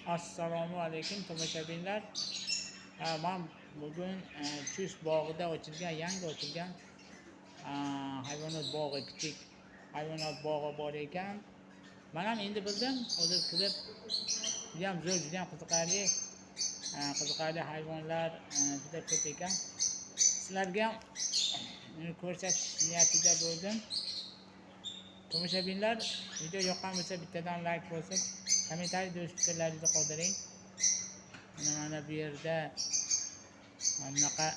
Assalomu alaykum tomoshabinlar. Men bugun Chust bog'ida ochilgan, yangi ochilgan hayvonot bog'i, kichik hayvonot bog'i bor ekan. Men ham endi bildim, hozir kirib juda ham zo'r, juda ham qiziqarli hayvonlar juda ko'p ekan. Sizlarga ham uni ko'rsatish niyatida bo'ldim. Tomoshabinlar, video yoqqan bo'lsa bittadan like bosib, kommentariyada o'z fikrlaringizni qoldiring. Mana bu yerda bunaqa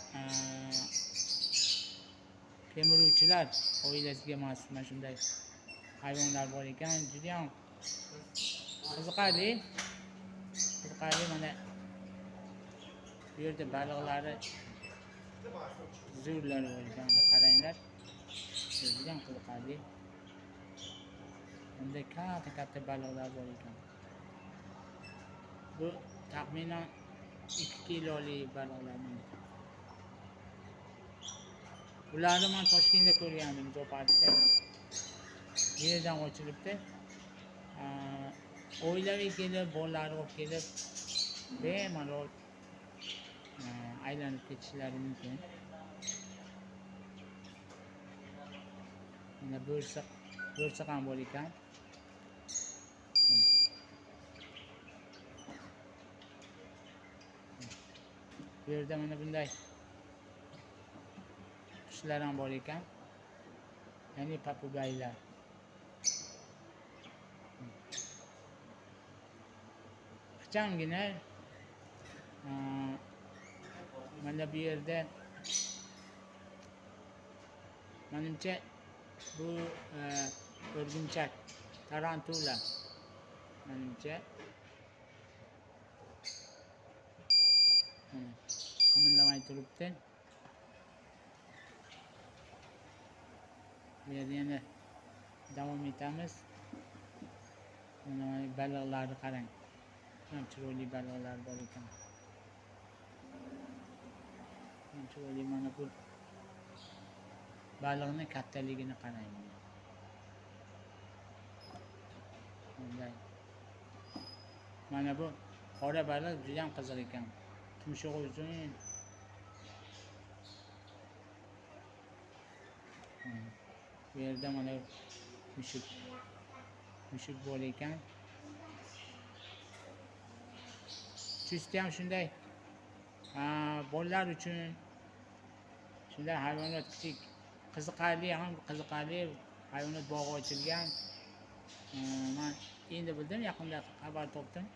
kemiruvchilar oilasiga mansub mana shunday hayvonlar bor ekan. Juda ham qiziqarli. Mana bu yerda baliqlari zo'rlar bor ekan. Qaranglar. Juda ham qiziqarli. Bunda katta baliqlar bor ekan. Bu taxminan 2 kilolik baliqlar. Ularni men Toshkentda ko'rgandim, zooparkda. Bu yerdan ochilibdi. Oilaviy kelib, bolalarni olib kelib, bemalol aylanib ketishlari mumkin. Mana bo'rsa ham bor ekan. Bu yerda mana bunday qushlar ham bor ekan. Ya'ni papugaylar. Ixchamgina mana bu yerda menimcha bu o'rgimchak, tarantula menimcha. Qimillamay turibdi. Bu yerda yana davom etamiz. Mana baliqlarni qarang. Ham chiroyli baliqlar bor ekan. Chiroyli, mana bu baliqning kattaligini qarang. Bunday. Mana bu qora baliq juda ham qiziq ekan. Tumshug'i uzun. Bu yerda mana mushuk bor ekan. Chustda ham shunday bolalar uchun shunday hayvonot, kichik qiziqarli hayvonot bog'i ochilgan. Men endi bildim, yaqinda xabar topdim.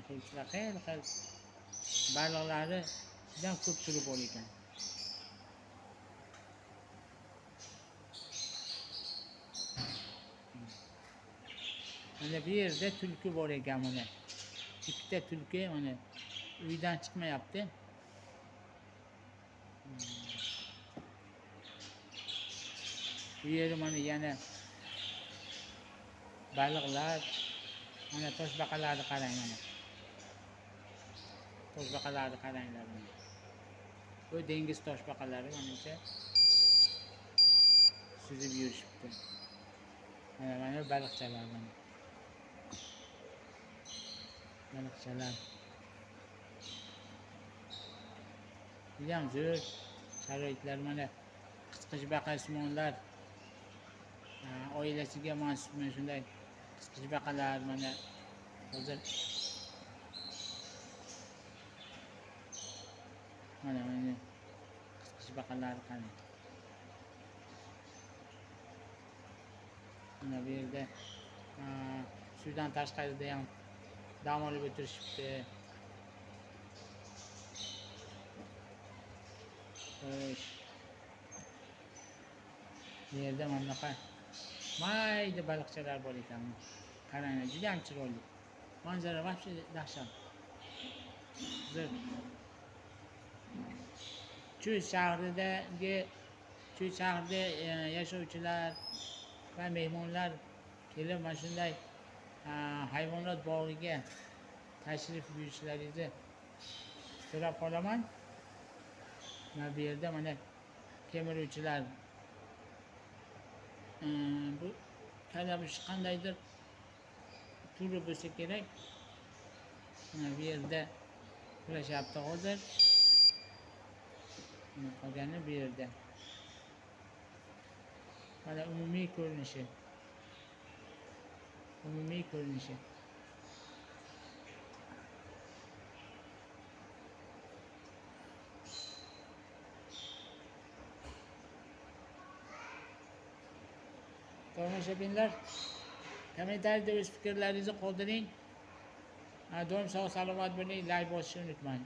Ko'rchilar xil baliqlari juda ham ko'p turi bor ekan. Mana bu yerda tulki bor ekan. Mana ikkita tulki mana uydan chiqmayapti. Bu yerda mana yana baliqlar, mana toshbaqalarni qarang mana. Toshbaqalarni qaranglar mana. Bu dengiz toshbaqalari menimcha suzib yurishibdi. Mana baliqchalar mana. Baliqchalar. Juda ham zo'r sharoitlar. Mana qisqichbaqasimonlar oilasiga mansub shunday qisqichbaqalar mana hozir mana qisqichbaqalar qani. Mana bu yerda suvdan tashqarida ham dam olib o'tirishibdi. Bu yerda mana bunaqa mayda baliqchalar bor ekan. Qaranglar, juda ham chiroyli. Manzara vaqti dahshat. Zo'r. Chust shahrida yashovchilar va mehmonlar kelib mana shunday hayvonot bog'iga tashrif buyurishlaringizni so'rab qolaman. Mana bu yerda mana kemiruvchilar. Bu kalamush qandaydir turi bo'lsa kerak. Bu yerda ulashyapti hozir. Qolgani bu yerda. Mana umumiy ko'rinishi. Umumiy ko'rinishi. Tomoshabinlar, kommentariyada o'z fikrlaringizni qoldiring. Doim sog' salomat bo'ling, like bosishni unutmang.